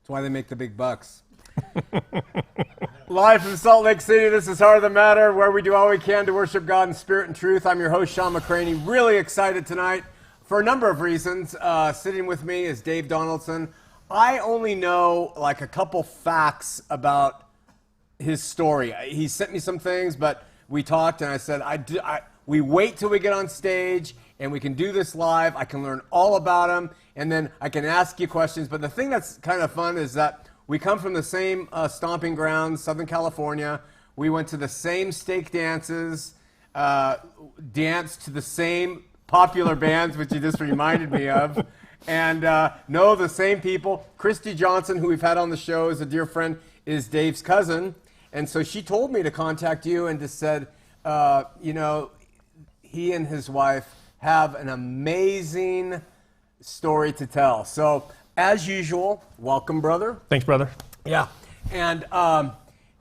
That's why they make the big bucks. Live from Salt Lake City, this is Heart of the Matter, where we do all we can to worship God in spirit and truth. I'm your host, Shawn McCraney. Really excited tonight for a number of reasons. Sitting with me is Dave Donaldson. I only know like a couple facts about his story. He sent me some things, but we talked and I said, we wait till we get on stage and we can do this live. I can learn all about him and then I can ask you questions. But the thing that's kind of fun is that we come from the same stomping grounds, Southern California. We went to the same stake dances, danced to the same popular bands, which you just reminded me of, and know the same people. Christy Johnson, who we've had on the show, is a dear friend, is Dave's cousin. And so she told me to contact you and just said, you know, he and his wife have an amazing story to tell. So, as usual, welcome, brother. Thanks, brother. Yeah. And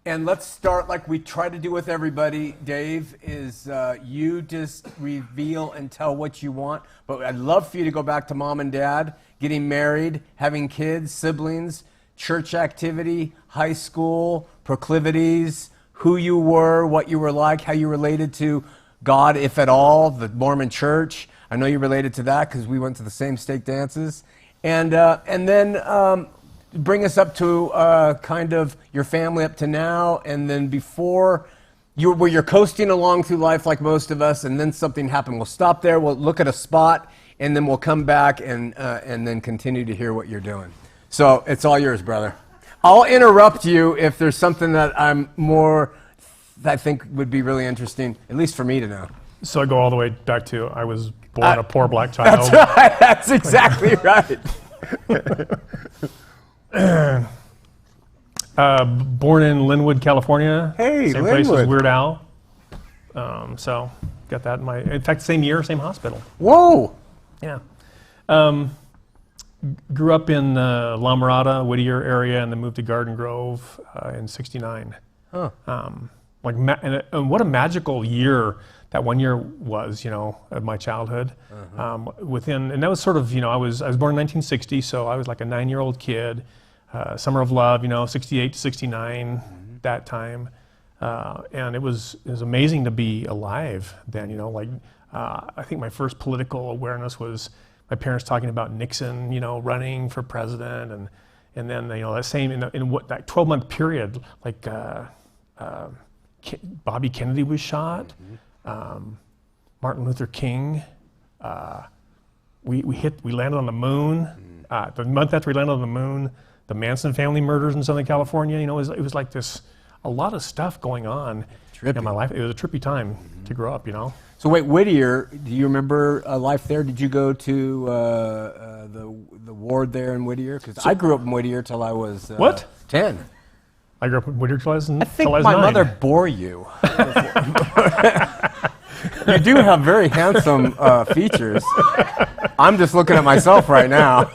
let's start like we try to do with everybody. Dave, is you just reveal and tell what you want. But I'd love for you to go back to mom and dad, getting married, having kids, siblings, church activity, high school, proclivities, who you were, what you were like, how you related to God, if at all, the Mormon church. I know you related to that because we went to the same stake dances. And then bring us up to kind of your family up to now, and then before where you're coasting along through life like most of us, and then something happened. We'll stop there, we'll look at a spot, and then we'll come back and then continue to hear what you're doing. So it's all yours, brother. I'll interrupt you if there's something that I think would be really interesting, at least for me to know. So I go all the way back to I was born a poor black child. That's right. That's exactly right. Born in Linwood, California. Hey, same Linwood. place as Weird Al. So got that in fact, same year, same hospital. Whoa. Yeah. Grew up in La Mirada, Whittier area, and then moved to Garden Grove in '69. Huh. And what a magical year that 1 year was, you know, of my childhood. And that was sort of, you know, I was born in 1960, so I was like a 9-year-old kid. Summer of Love, you know, 68 to 69, that time. And it was amazing to be alive then, you know, like, I think my first political awareness was my parents talking about Nixon, you know, running for president, and then, you know, that same, in what, that 12-month period, like, Bobby Kennedy was shot, Martin Luther King, we landed on the moon, the month after we landed on the moon, the Manson family murders in Southern California, you know, it was like a lot of stuff going on in my life. It was a trippy time to grow up, you know. So wait, Whittier, do you remember life there? Did you go to the ward there in Whittier? Because I grew up in Whittier till I was 10. I grew up in Whittier till I was 9. I think my mother bore you. You do have very handsome features. I'm just looking at myself right now.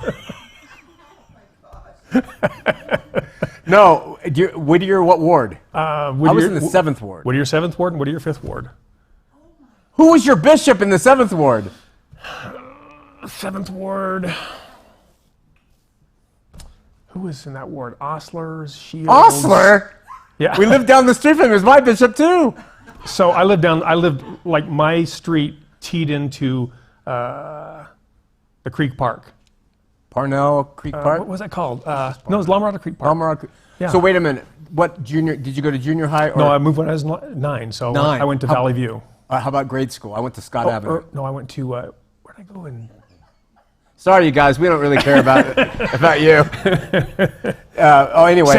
No, Whittier, what ward? I was in the 7th ward. Whittier 7th ward and Whittier 5th ward. Who was your bishop in the 7th ward? 7th ward. Who was in that ward? Ostlers, Shields. Osler? Yeah. We lived down the street from him. He was my bishop too. So I lived like my street teed into the Creek Park. Parnell Creek Park? What was that called? No, it was La Mirada Creek Park. La Mirada. Yeah. So wait a minute. What junior, did you go to junior high? Or? No, I moved when I was 9, so 9. I went to Valley View. How about grade school? I went to Scott Avenue. No, I went to, where did I go in? Sorry, you guys, we don't really care about you. Anyway.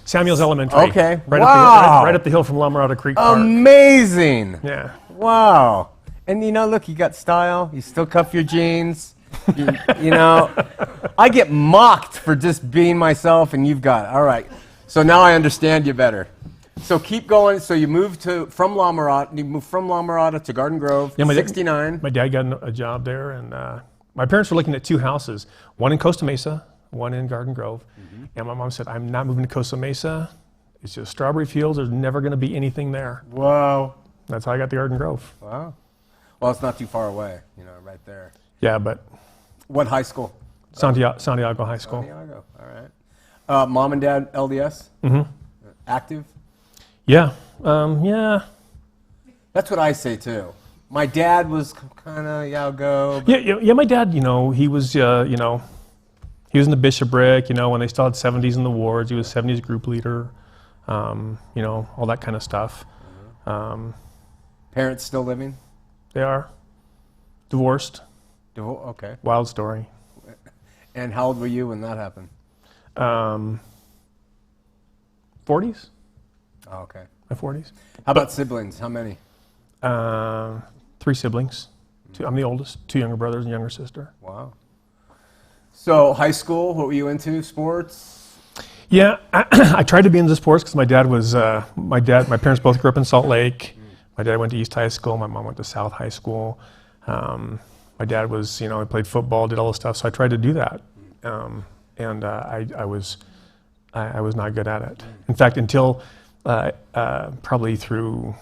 Samuel's Elementary. Okay. Right up the hill from La Mirada Creek Park. Amazing. Yeah. Wow. And you know, look, you got style. You still cuff your jeans. You know, I get mocked for just being myself, and you've got it. All right. So now I understand you better. So keep going. So you moved from La Mirada to Garden Grove, yeah, 69. My dad got a job there, and my parents were looking at 2 houses, one in Costa Mesa, one in Garden Grove. And my mom said, I'm not moving to Costa Mesa. It's just strawberry fields. There's never going to be anything there. Whoa. That's how I got to Garden Grove. Wow. Well, it's not too far away, you know, right there. Yeah, but... What high school? Santiago High School. Santiago, all Mom and dad, LDS? Mm-hmm. Active? Yeah. Yeah. That's what I say too. My dad was kind of, yeah, I'll go. Yeah, my dad, he was, he was in the bishopric, when they still had 70s in the wards. He was 70s group leader, all that kind of stuff. Parents still living? They are. Divorced. Okay. Wild story. And how old were you when that happened? 40s. Oh, okay. My 40s. How about siblings? How many? 3 siblings. I'm the oldest. 2 younger brothers and younger sister. Wow. So high school, what were you into? Sports? Yeah, I tried to be into sports because my parents both grew up in Salt Lake. My dad went to East High School. My mom went to South High School. My dad was, he played football, did all this stuff. So I tried to do that, and I was not good at it. In fact, until probably through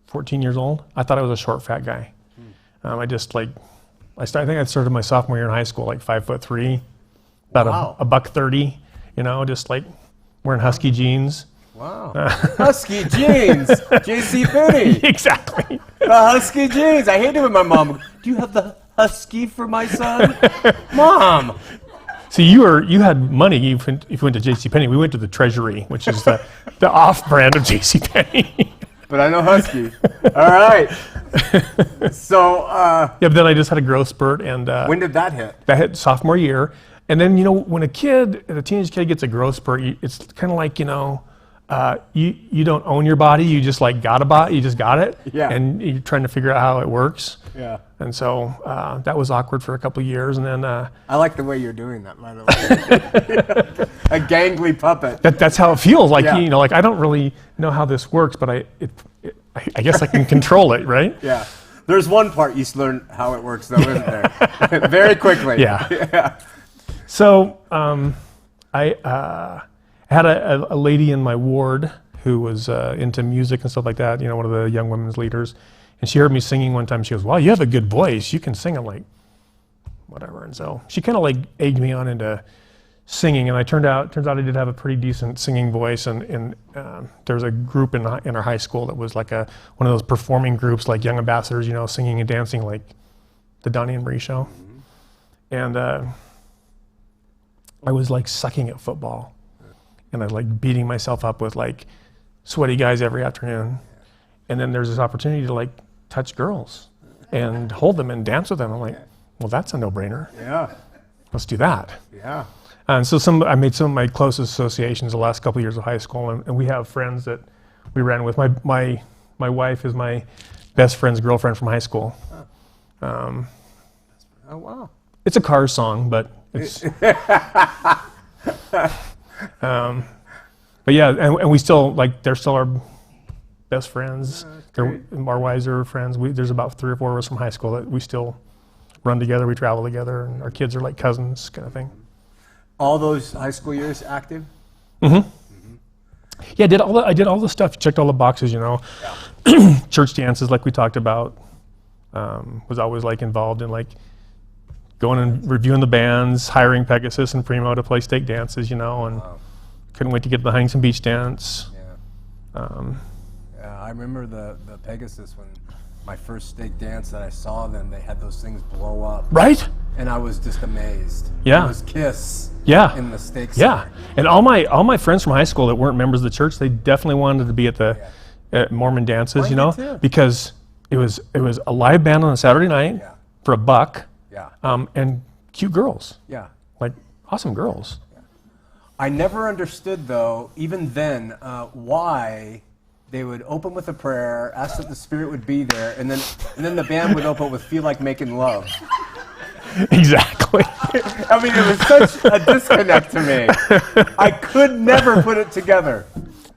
14 years old, I thought I was a short, fat guy. I think I started my sophomore year in high school, like 5'3", about a $130, just like wearing husky jeans. Wow. Husky jeans. JC Penney. Exactly. The husky jeans. I hate it when my mom, do you have the husky for my son? Mom. See, you had money if you went to JC Penney. We went to the Treasury, which is the off-brand of JC Penney. But I know husky. All right. So. But then I just had a growth spurt. And when did that hit? That hit sophomore year. And then, when a teenage kid gets a growth spurt, it's kind of like, you don't own your body. You just got a body. You just got it. Yeah. And you're trying to figure out how it works. Yeah. And so that was awkward for a couple of years. And then I like the way you're doing that, by the way. A gangly puppet. That's how it feels. Like yeah. I don't really know how this works, but I guess I can control it, right? Yeah. There's one part you learn how it works, though, isn't there? Very quickly. Yeah. Yeah. So I had a lady in my ward who was into music and stuff like that, one of the young women's leaders. And she heard me singing one time. She goes, "Wow, you have a good voice. You can sing." I'm like, whatever. And so she kind of egged me on into singing. And turns out I did have a pretty decent singing voice. And there was a group in our high school that was like one of those performing groups, like Young Ambassadors, singing and dancing like the Donnie and Marie show. And I was sucking at football. And I was beating myself up with sweaty guys every afternoon. And then there's this opportunity to touch girls and hold them and dance with them. I'm like, well, that's a no-brainer. Yeah. Let's do that. Yeah. And so I made some of my closest associations the last couple of years of high school, and we have friends that we ran with. My wife is my best friend's girlfriend from high school. Oh wow. It's a Cars song, but it's. But yeah, and we still they're still our best friends. Our wives are friends. There's about 3 or 4 of us from high school that we still run together. We travel together, and our kids are like cousins, kind of thing. All those high school years active? Mm-hmm. Yeah, I did all the stuff. Checked all the boxes, Yeah. Church dances, like we talked about. Was always involved in going and reviewing the bands, hiring Pegasus and Primo to play stake dances, and couldn't wait to get to the Huntington Beach dance. Yeah. I remember the Pegasus when my first stake dance that I saw them, they had those things blow up. Right? And I was just amazed. Yeah. It was Kiss. Yeah. In the stake Yeah. center. And all my friends from high school that weren't members of the church, they definitely wanted to be at the at Mormon dances, Too. because it was a live band on a Saturday night for $1. Yeah. And cute girls. Yeah. Awesome girls. Yeah. I never understood, though, even then, why they would open with a prayer, ask that the Spirit would be there, and then the band would open with "Feel Like Making Love." Exactly. I mean, it was such a disconnect to me. I could never put it together.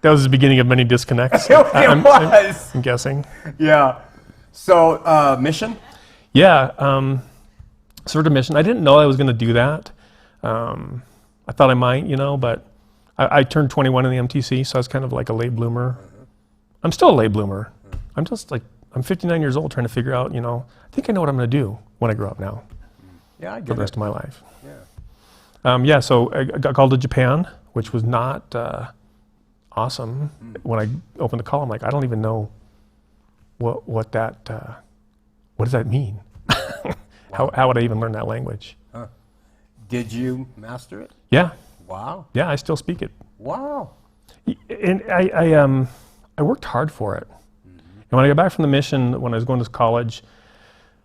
That was the beginning of many disconnects. It was. I'm guessing. Yeah. So, mission? Yeah. Sort of mission. I didn't know I was going to do that. I thought I might, but I turned 21 in the MTC, so I was kind of like a late bloomer. I'm still a late bloomer. I'm just I'm 59 years old trying to figure out, I think I know what I'm going to do when I grow up now. Yeah, I get for the rest of my life. Yeah. Yeah, so I got called to Japan, which was not awesome. When I opened the call, I'm like, I don't even know what does that mean? How would I even learn that language? Huh. Did you master it? Yeah. Wow. Yeah, I still speak it. Wow. And I worked hard for it. And when I got back from the mission, when I was going to college,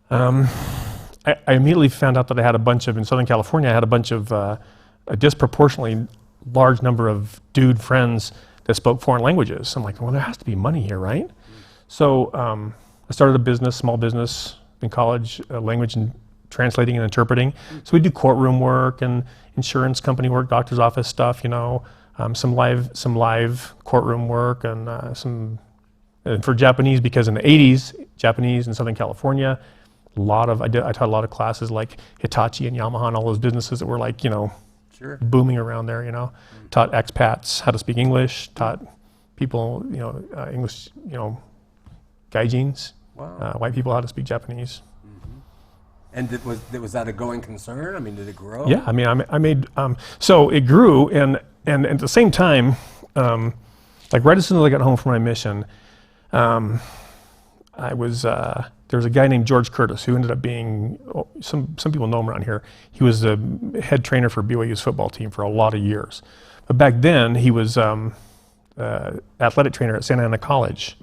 I immediately found out that I had in Southern California, I had a bunch of a disproportionately large number of dude friends that spoke foreign languages. I'm like, well, there has to be money here, right? So I started a small business in college, language and translating and interpreting. So we do courtroom work and insurance company work, doctor's office stuff, some live courtroom work and for Japanese, because in the 80s, Japanese in Southern California, I taught a lot of classes like Hitachi and Yamaha and all those businesses that were like, Sure. booming around there, Taught expats how to speak English, taught people, English, gaijins, Wow. white people how to speak Japanese. And was that a going concern? I mean, did it grow? Yeah, I mean, I made, so it grew, and at the same time, like right as soon as I got home from my mission, there was a guy named George Curtis who ended up being, some people know him around here. He was the head trainer for BYU's football team for a lot of years. But back then, he was athletic trainer at Santa Ana College.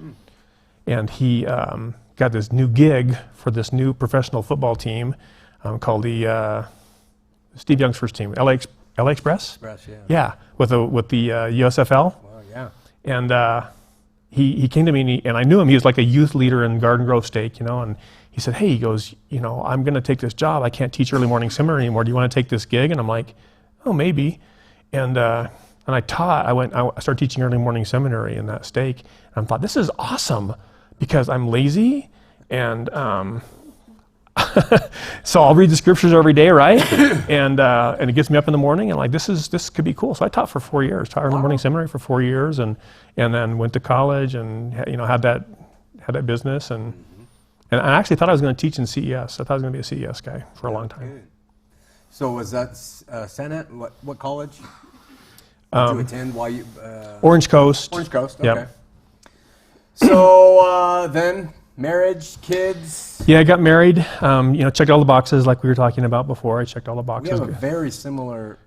And he got this new gig for this new professional football team called the Steve Young's first team, LA Express? Express, yeah. Yeah, with the USFL. Wow, yeah. And he came to me and I knew him. He was like a youth leader in Garden Grove Stake, and he said, hey, he goes, I'm going to take this job. I can't teach early morning seminary anymore. Do you want to take this gig? And I'm like, oh, maybe. And I started teaching early morning seminary in that stake. And I thought, this is awesome because I'm lazy and so I'll read the scriptures every day, right? And it gets me up in the morning and like, this could be cool. So I taught for 4 years, taught early morning seminary for 4 years and then went to college and, had that business and I actually thought I was going to teach in CES. I thought I was going to be a CES guy for a long time. Good. So was that Senate? What college did you attend while you... Orange Coast. Orange Coast, okay. Yep. So then, marriage, kids... Yeah, I got married, checked all the boxes like we were talking about before. I checked all the We boxes. have a very similar...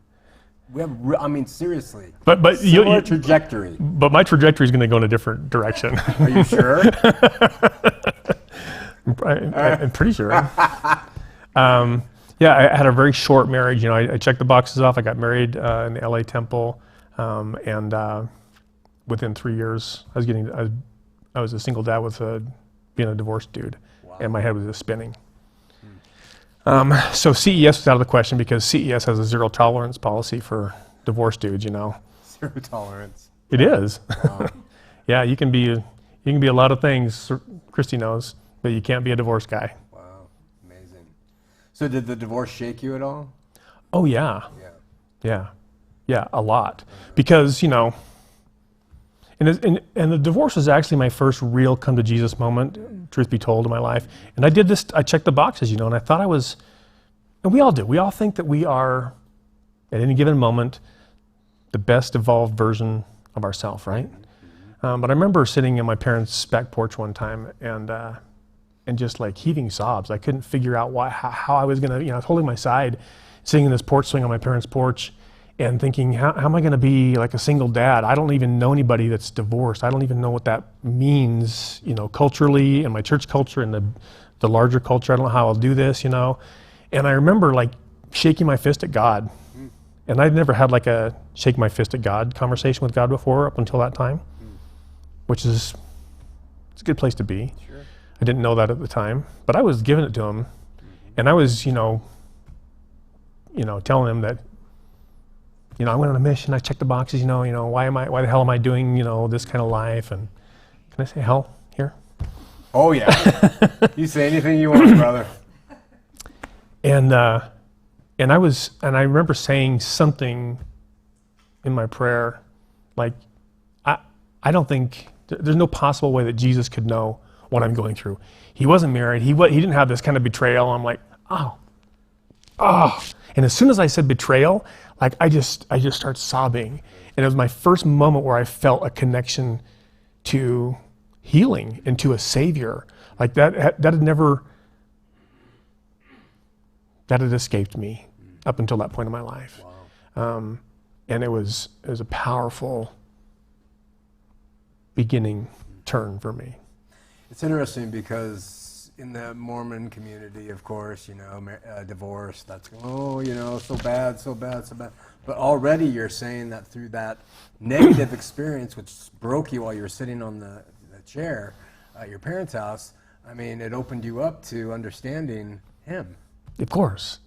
seriously. But similar trajectory. But my trajectory is going to go in a different direction. Are you sure? I'm pretty sure. Yeah, I had a very short marriage. I checked the boxes off. I got married in the LA Temple, and within 3 years, I was a single dad with being a divorced dude, wow. And my head was just spinning. So CES was out of the question because CES has a zero tolerance policy for divorced dudes. Zero tolerance. It is. Wow. Yeah, you can be a lot of things. Christy knows, but you can't be a divorced guy. Wow, amazing. So did the divorce shake you at all? Oh yeah. Yeah, a lot. Because and the divorce was actually my first real come to Jesus moment, truth be told, in my life. And I did this. I checked the boxes, and I thought I was. And we all do. We all think that we are, at any given moment, the best evolved version of ourselves, right? But I remember sitting in my parents' back porch one time and just like heaving sobs. I couldn't figure out how I was gonna, I was holding my side, sitting in this porch swing on my parents' porch and thinking, how am I gonna be like a single dad? I don't even know anybody that's divorced. I don't even know what that means, culturally, in my church culture and the larger culture. I don't know how I'll do this, And I remember like shaking my fist at God. And I'd never had like a shake my fist at God conversation with God before up until that time, which is, it's a good place to be. Sure. I didn't know that at the time, but I was giving it to him. And I was, telling him that, I went on a mission, I checked the boxes, why the hell am I doing, this kind of life? And can I say hell here? Oh yeah. You say anything you want, brother. And I remember saying something in my prayer, like, I don't think, there's no possible way that Jesus could know what I'm going through. He wasn't married. He didn't have this kind of betrayal. I'm like, oh. And as soon as I said betrayal, like I just started sobbing. And it was my first moment where I felt a connection to healing and to a Savior. Like that had escaped me up until that point in my life. Wow. And it was a powerful beginning turn for me. It's interesting because in the Mormon community, of course, divorce, that's, so bad. But already you're saying that through that negative experience, which broke you while you were sitting on the chair at your parents' house, I mean, it opened you up to understanding him. Of course.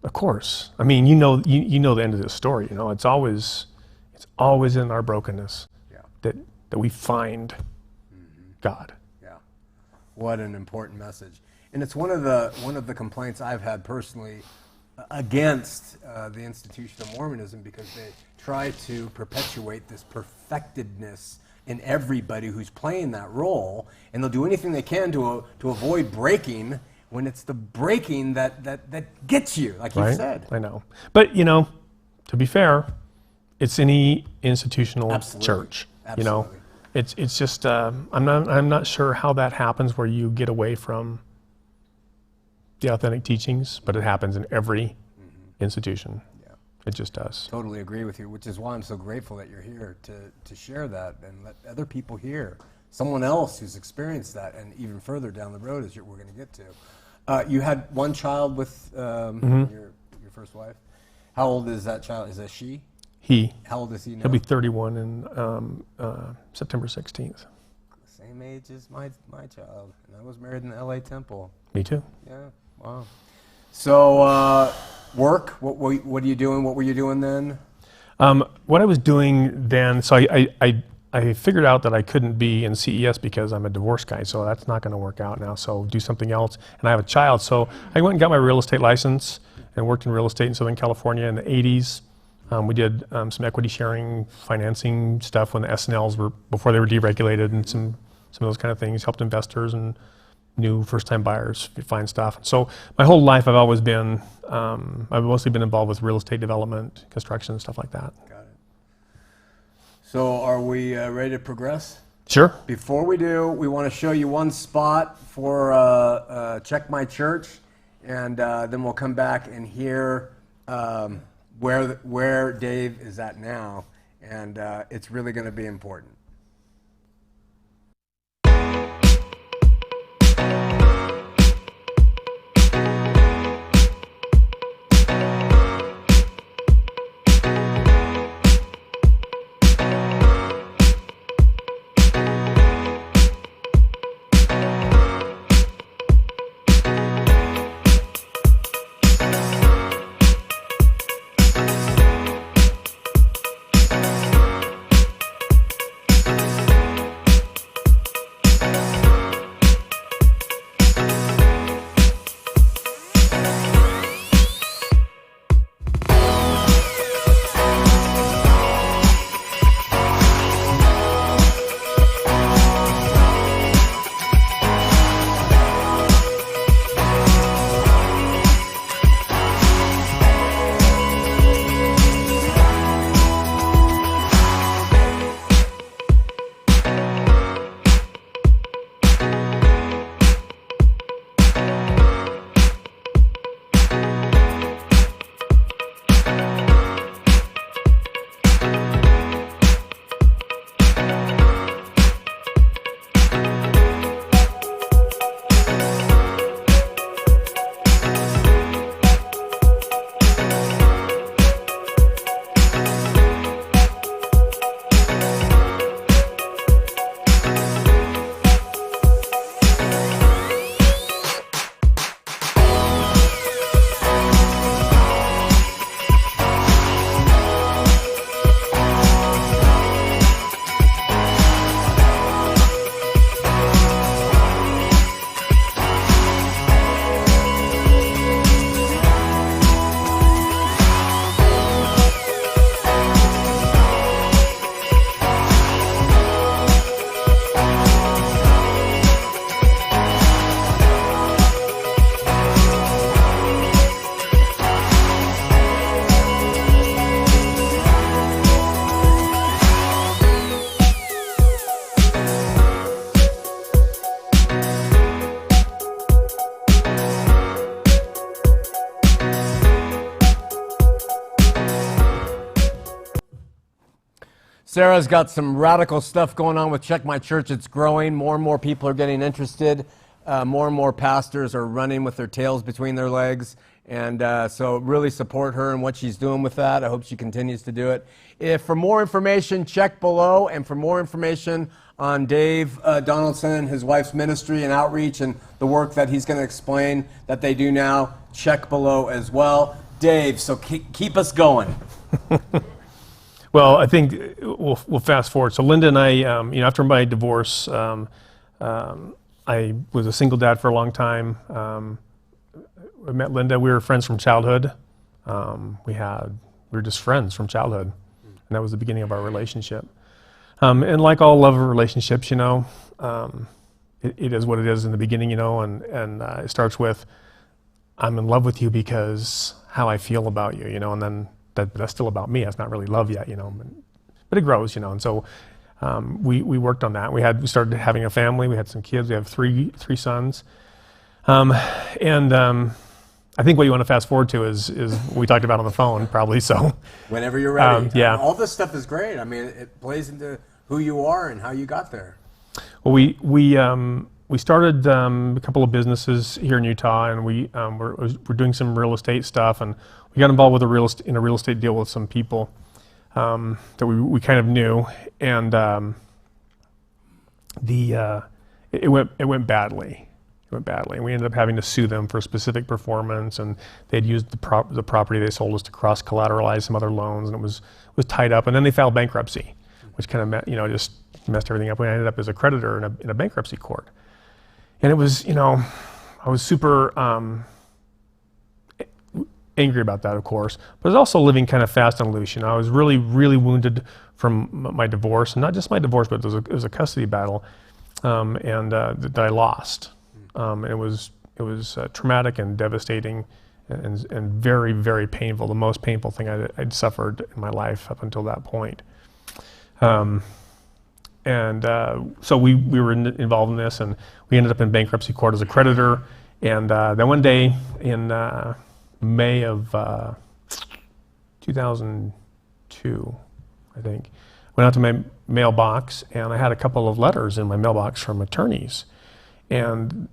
Of course. I mean, you know the end of this story. It's always in our brokenness that we find God. Yeah. What an important message. And it's one of the complaints I've had personally against the institution of Mormonism, because they try to perpetuate this perfectedness in everybody who's playing that role, and they'll do anything they can to avoid breaking, when it's the breaking that gets you, like you said. I know. But, to be fair, it's any institutional church. Absolutely. It's just I'm not sure how that happens where you get away from the authentic teachings, but it happens in every institution. Yeah. It just does. Totally agree with you, which is why I'm so grateful that you're here to share that and let other people hear. Someone else who's experienced that, and even further down the road, as we're going to get to. You had one child with your first wife. How old is that child? Is that she? He. How old is he now? He'll be 31 in September 16th. Same age as my child. And I was married in the LA Temple. Me too. Yeah. Wow. So work. What are you doing? What were you doing then? What I was doing then. So I figured out that I couldn't be in CES because I'm a divorce guy, so that's not going to work out now. So do something else. And I have a child, so I went and got my real estate license and worked in real estate in Southern California in the 80s. We did some equity sharing, financing stuff when the S&Ls were, before they were deregulated, and some of those kind of things. Helped investors and new first-time buyers find stuff. So my whole life I've mostly been involved with real estate development, construction, and stuff like that. Got it. So are we ready to progress? Sure. Before we do, we want to show you one spot for Check My Church, and then we'll come back and hear where Dave is at now, and it's really going to be important. Sarah's got some radical stuff going on with Check My Church. It's growing. More and more people are getting interested. More and more pastors are running with their tails between their legs. And so really support her and what she's doing with that. I hope she continues to do it. If for more information, check below. And for more information on Dave Donaldson and his wife's ministry and outreach and the work that he's going to explain that they do now, check below as well. Dave, so keep us going. Well, I think we'll fast forward. So Linda and I, after my divorce, I was a single dad for a long time. I met Linda. We were friends from childhood. We were just friends from childhood, and that was the beginning of our relationship. And like all love relationships, it is what it is in the beginning, and it starts with, I'm in love with you because how I feel about you, and then that's still about me. That's not really love yet, but it grows, and so we worked on that. We started having a family. We had some kids. We have three sons, and I think what you want to fast forward to is what we talked about on the phone, probably. So whenever you're ready. Yeah. All this stuff is great. I mean, it plays into who you are and how you got there. Well, we started a couple of businesses here in Utah, and we're doing some real estate stuff, and we got involved with a real estate deal with some people that we kind of knew, and it went badly. It went badly, and we ended up having to sue them for specific performance, and they'd used the property they sold us to cross-collateralize some other loans, and it was tied up, and then they filed bankruptcy, which kind of just messed everything up. We ended up as a creditor in a bankruptcy court, and it was, I was super angry about that, of course, but I was also living kind of fast and loose. I was really, really wounded from my divorce, and not just my divorce, but it was a custody battle, and that I lost. And it was traumatic and devastating, and very, very painful. The most painful thing I'd suffered in my life up until that point. So we were involved in this, and we ended up in bankruptcy court as a creditor. And then one day in May of 2002, I think, went out to my mailbox, and I had a couple of letters in my mailbox from attorneys, and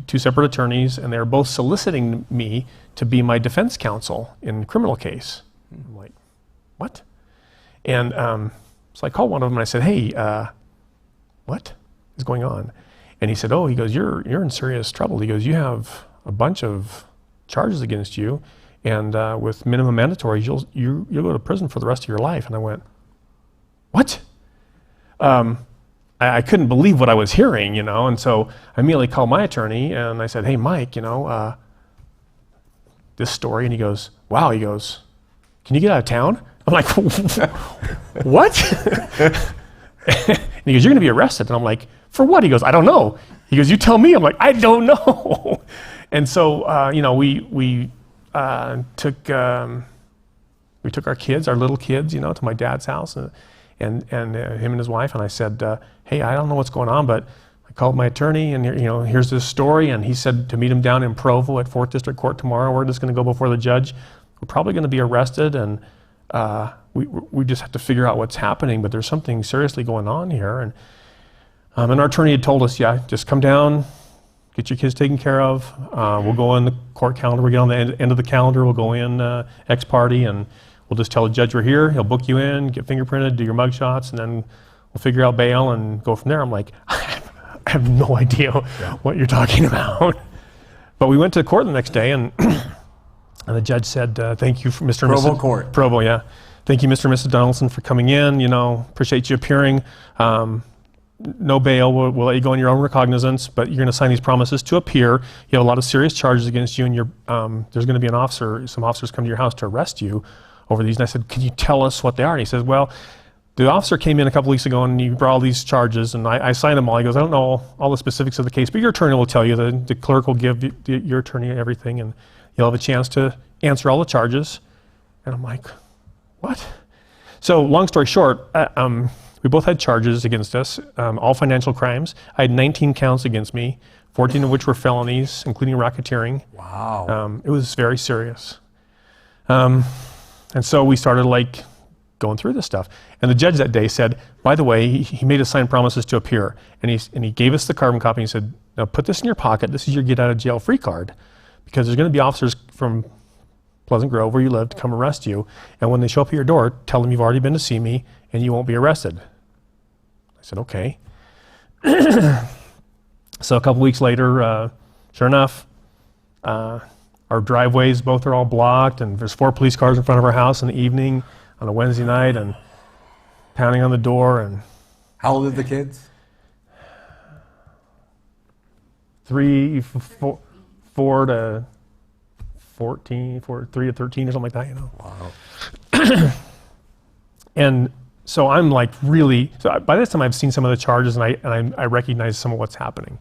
two separate attorneys, and they were both soliciting me to be my defense counsel in a criminal case. I'm like, what? And so I called one of them and I said, hey, what is going on? And he said, he goes, you're in serious trouble. He goes, you have a bunch of charges against you, and with minimum mandatory, you'll go to prison for the rest of your life. And I went, what? I couldn't believe what I was hearing, and so I immediately called my attorney and I said, hey, Mike, this story. And he goes, wow, he goes, can you get out of town? I'm like, what? And he goes, you're going to be arrested. And I'm like, for what? He goes, I don't know. He goes, you tell me. I'm like, I don't know. And so, we took our kids, our little kids, to my dad's house, and him and his wife, and I said, hey, I don't know what's going on, but I called my attorney, and here's this story, and he said to meet him down in Provo at 4th District Court tomorrow. We're just going to go before the judge. We're probably going to be arrested, and we just have to figure out what's happening, but there's something seriously going on here. And our attorney had told us, just come down, get your kids taken care of. We'll go on the court calendar. We'll get on the end of the calendar. We'll go in X party, and we'll just tell the judge we're here. He'll book you in, get fingerprinted, do your mug shots, and then we'll figure out bail and go from there. I'm like, I have no idea what you're talking about. But we went to court the next day, and the judge said, thank you for Mr. and Provo Mrs. Court. Provo, yeah. Thank you, Mr. and Mrs. Donaldson, for coming in. Appreciate you appearing. No bail. We'll let you go on your own recognizance, but you're going to sign these promises to appear. You have a lot of serious charges against you, and there's going to be some officers come to your house to arrest you over these. And I said, can you tell us what they are? And he says, well, the officer came in a couple weeks ago and he brought all these charges, and I signed them all. He goes, I don't know all the specifics of the case, but your attorney will tell you. The clerk will give your attorney everything, and you'll have a chance to answer all the charges. And I'm like, what? So long story short, we both had charges against us, all financial crimes. I had 19 counts against me, 14 of which were felonies, including racketeering. Wow. It was very serious. And so we started going through this stuff. And the judge that day said, by the way, he made us sign promises to appear. And he gave us the carbon copy and he said, now put this in your pocket. This is your get out of jail free card, because there's going to be officers from Pleasant Grove where you live to come arrest you. And when they show up at your door, tell them you've already been to see me and you won't be arrested. I said, okay. So a couple weeks later, sure enough, our driveways both are all blocked, and there's 4 police cars in front of our house in the evening on a Wednesday night, and pounding on the door. And how old are the kids? 3 to 14, 3 to 13 or something like that, you know. Wow. And so I'm like really, so by this time I've seen some of the charges, and I recognize some of what's happening.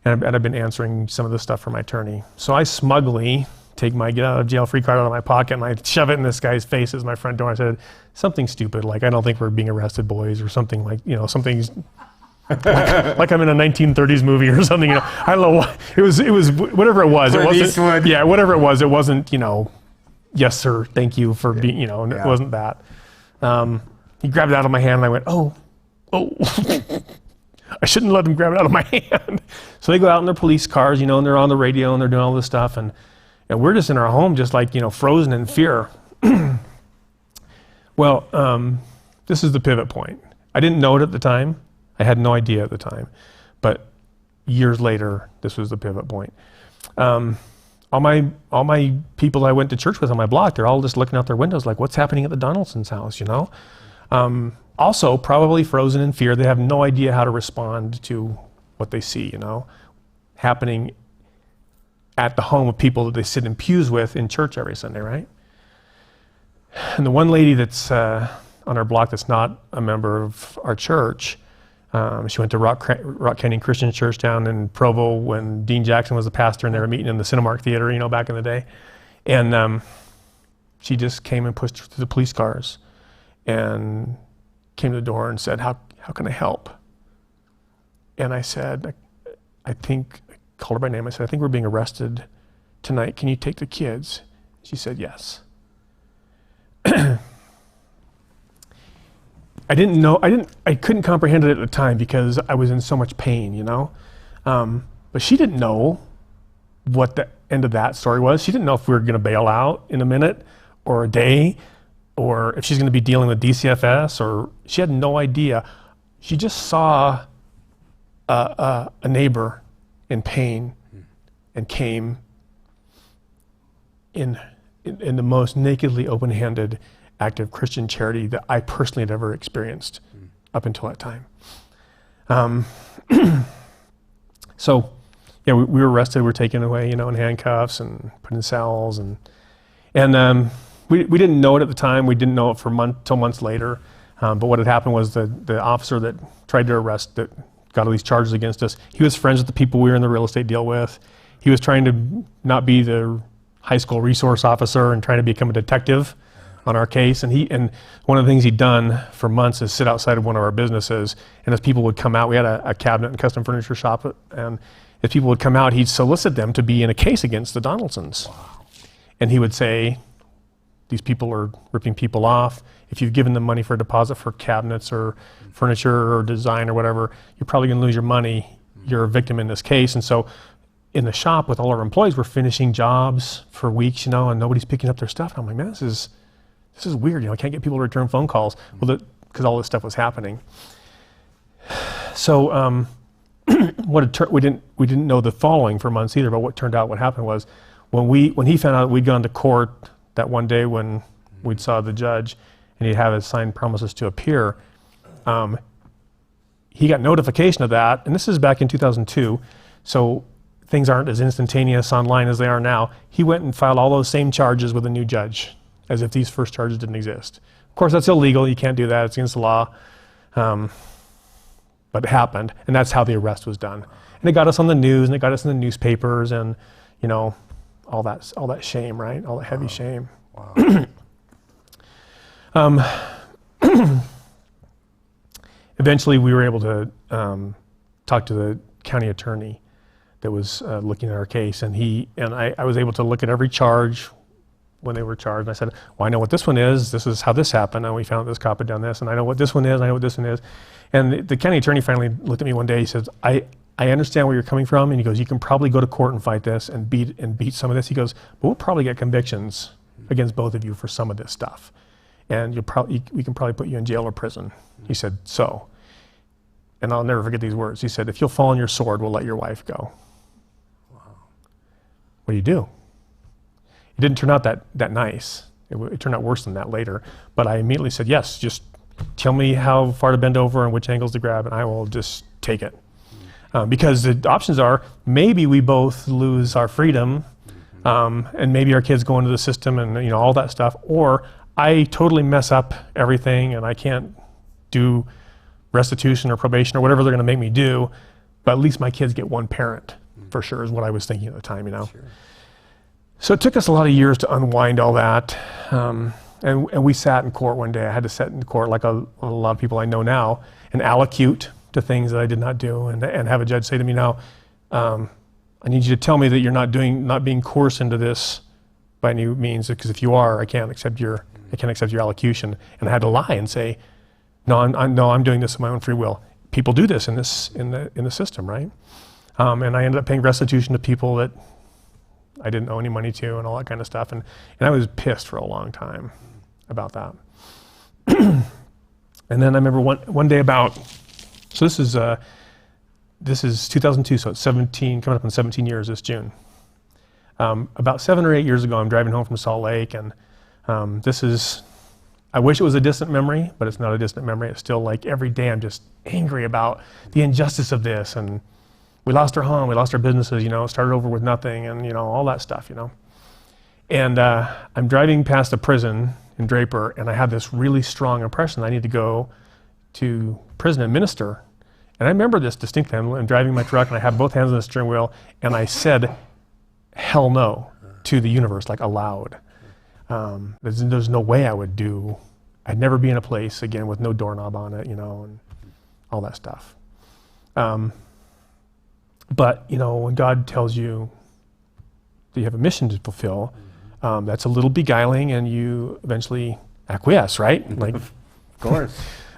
And I've been answering some of the stuff for my attorney. So I smugly take my get out of jail free card out of my pocket and I shove it in this guy's face as my front door. I said, something stupid, like, I don't think we're being arrested, boys, or something like, you know, something's like I'm in a 1930s movie or something, you know. I don't know what, it was whatever it was. It wasn't, yeah, whatever it was, you know, yes, sir, thank you for being, you know, and it wasn't that. He grabbed it out of my hand and I went, oh. I shouldn't let them grab it out of my hand. So they go out in their police cars, you know, and they're on the radio and they're doing all this stuff. And we're just in our home, just like, you know, frozen in fear. Well, this is the pivot point. I didn't know it at the time. I had no idea at the time. But years later, this was the pivot point. All my people I went to church with on my block, they're all just looking out their windows like, what's happening at the Donaldson's house, you know? Also, probably frozen in fear. They have no idea how to respond to what they see, you know, happening at the home of people that they sit in pews with in church every Sunday, right? And the one lady that's on our block that's not a member of our church, she went to Rock Canyon Christian Church down in Provo when Dean Jackson was the pastor, and they were meeting in the Cinemark Theater, you know, back in the day. And she just came and pushed through the police cars and came to the door and said, how can I help? And I said, I called her by name. I said, I think we're being arrested tonight. Can you take the kids? She said, yes. I couldn't comprehend it at the time because I was in so much pain, you know? But she didn't know what the end of that story was. She didn't know if we were going to bail out in a minute or a day, or if she's going to be dealing with DCFS, or she had no idea. She just saw a neighbor in pain and came in the most nakedly open-handed act of Christian charity that I personally had ever experienced up until that time. So, yeah, we were arrested. We were taken away, you know, in handcuffs and put in cells, and we didn't know it at the time. We didn't know it till months later. But what had happened was the officer that tried to arrest, that got all these charges against us, he was friends with the people we were in the real estate deal with. He was trying to not be the high school resource officer and trying to become a detective on our case. And one of the things he'd done for months is sit outside of one of our businesses, and as people would come out, we had a cabinet and custom furniture shop, and if people would come out, he'd solicit them to be in a case against the Donaldsons. Wow. And he would say, these people are ripping people off. If you've given them money for a deposit for cabinets or furniture or design or whatever, you're probably going to lose your money. You're a victim in this case. And so in the shop with all our employees, we're finishing jobs for weeks, you know, and nobody's picking up their stuff. And I'm like, man, this is weird. You know, I can't get people to return phone calls. Well, because all this stuff was happening. So we didn't know the following for months either. But what turned out, what happened was when he found out we'd gone to court that one day when we'd saw the judge and he'd have his signed promises to appear, he got notification of that, and this is back in 2002, so things aren't as instantaneous online as they are now. He went and filed all those same charges with a new judge, as if these first charges didn't exist. Of course, that's illegal. You can't do that. It's against the law. But it happened, and that's how the arrest was done. And it got us on the news, and it got us in the newspapers, and, you know, all that shame, right? All that heavy shame. Wow. Eventually, we were able to talk to the county attorney that was looking at our case, and I was able to look at every charge when they were charged. And I said, well, I know what this one is. This is how this happened. And we found this cop had done this. And I know what this one is. I know what this one is. And the county attorney finally looked at me one day. He says, I understand where you're coming from. And he goes, you can probably go to court and fight this and beat some of this. He goes, but we'll probably get convictions against both of you for some of this stuff. And we can probably put you in jail or prison. He said, so. And I'll never forget these words. He said, if you'll fall on your sword, we'll let your wife go. Wow. What do you do? It didn't turn out that nice. It turned out worse than that later. But I immediately said, yes, just tell me how far to bend over and which angles to grab, and I will just take it. Because the options are, maybe we both lose our freedom, and maybe our kids go into the system and all that stuff, or I totally mess up everything and I can't do restitution or probation or whatever they're going to make me do, but at least my kids get one parent, for sure, is what I was thinking at the time, Sure. So it took us a lot of years to unwind all that, and we sat in court one day. I had to sit in court like a lot of people I know now and allocute to things that I did not do, and have a judge say to me, now, I need you to tell me that you're not being coerced into this by any means, because if you are, I can't accept your allocution. And I had to lie and say, no, I'm doing this of my own free will. People do this in the system, right? And I ended up paying restitution to people that I didn't owe any money to and all that kind of stuff. And I was pissed for a long time about that. And then I remember one day so this is 2002, so it's 17, coming up in 17 years this June. About 7 or 8 years ago, I'm driving home from Salt Lake, and I wish it was a distant memory, but it's not a distant memory. It's still like every day I'm just angry about the injustice of this, and we lost our home, we lost our businesses, started over with nothing, and all that stuff, And I'm driving past a prison in Draper, and I have this really strong impression I need to go to prison and minister. And I remember this distinctly. I'm driving my truck, and I have both hands on the steering wheel, and I said, hell no, to the universe, like aloud. There's no way I'd never be in a place again with no doorknob on it, and all that stuff. But, when God tells you that you have a mission to fulfill, that's a little beguiling, and you eventually acquiesce, right? Like, of course.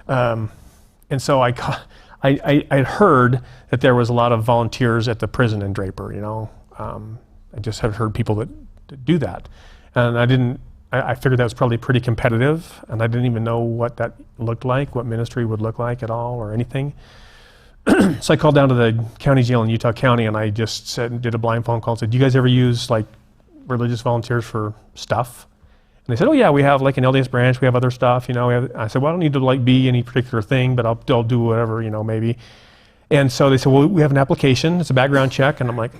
And so I heard that there was a lot of volunteers at the prison in Draper, I just had heard people that do that. And I figured that was probably pretty competitive, and I didn't even know what that looked like, what ministry would look like at all or anything. So I called down to the county jail in Utah County, and I just did a blind phone call and said, do you guys ever use like religious volunteers for stuff? And they said, oh yeah, we have like an LDS branch, we have other stuff, I said, well, I don't need to like be any particular thing, but I'll do whatever, maybe. And so they said, well, we have an application, it's a background check, and I'm like,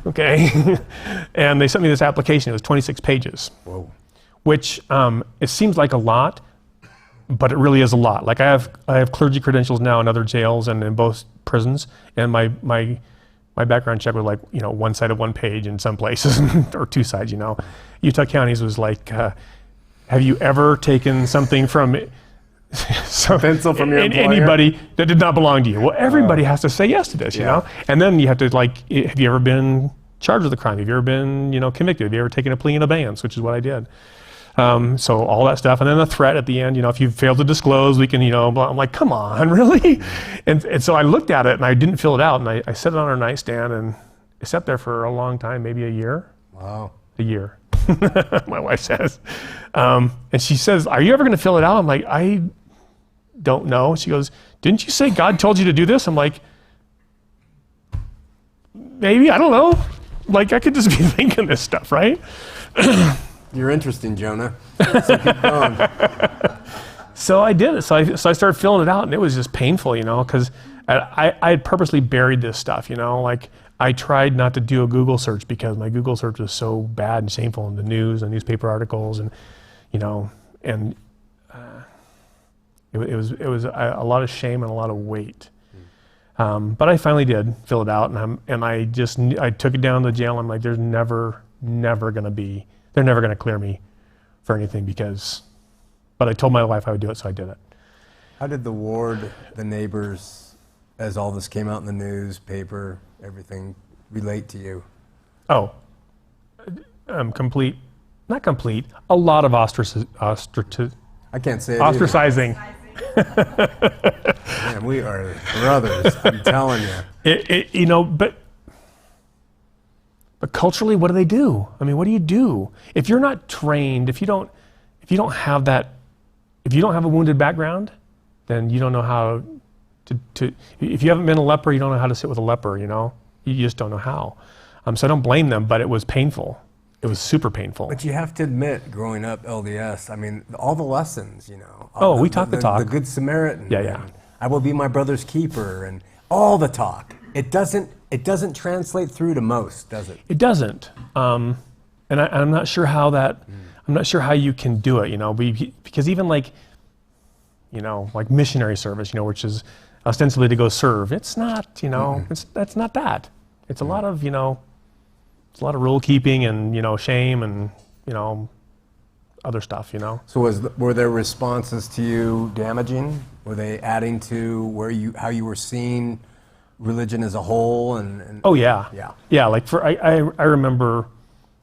okay. And they sent me this application. It was 26 pages. Whoa. Which it seems like a lot, but it really is a lot. Like I have clergy credentials now in other jails and in both prisons, and my background check was like one side of one page in some places or two sides. Utah County's was like, have you ever taken something from pencil from your employer? Anybody that did not belong to you? Well, everybody has to say yes to this, and then you have to have you ever been charged with a crime? Have you ever been convicted? Have you ever taken a plea in abeyance, which is what I did? So all that stuff, and then a threat at the end. If you fail to disclose, we can I'm like, come on, really? And so I looked at it and I didn't fill it out, and I set it on our nightstand, and it sat there for a long time, maybe a year. Wow. A year. My wife says, and she says, are you ever going to fill it out? I'm like, I don't know. She goes, didn't you say God told you to do this? I'm like, maybe, I don't know. Like, I could just be thinking this stuff, right? You're interesting, Jonah. So keep going. So I did it. So I started filling it out, and it was just painful, because I had purposely buried this stuff, like I tried not to do a Google search because my Google search was so bad and shameful in the news and newspaper articles, and it was a lot of shame and a lot of weight. But I finally did fill it out, and I took it down to the jail. I'm like, they're never going to clear me for anything but I told my wife I would do it, so I did it. How did the ward, the neighbors, as all this came out in the news, paper, everything, relate to you? Oh, complete, not complete, a lot of I can't say it ostracizing. Man, we are brothers. I'm telling you. But culturally, what do they do? I mean, what do you do if you're not trained? If you don't have that, if you don't have a wounded background, then you don't know how to. If you haven't been a leper, you don't know how to sit with a leper. You just don't know how. So I don't blame them, but it was painful. It was super painful. But you have to admit, growing up LDS, I mean, all the lessons, we talk the talk. The Good Samaritan. Yeah. I will be my brother's keeper, and all the talk. It doesn't translate through to most, does it? It doesn't. And I'm not sure how that. I'm not sure how you can do it. Because even like missionary service, which is ostensibly to go serve. It's not. That's not that. It's a lot of It's a lot of rule keeping and shame and other stuff. So were their responses to you damaging? Were they adding to how you were seeing religion as a whole? And oh yeah. Like I remember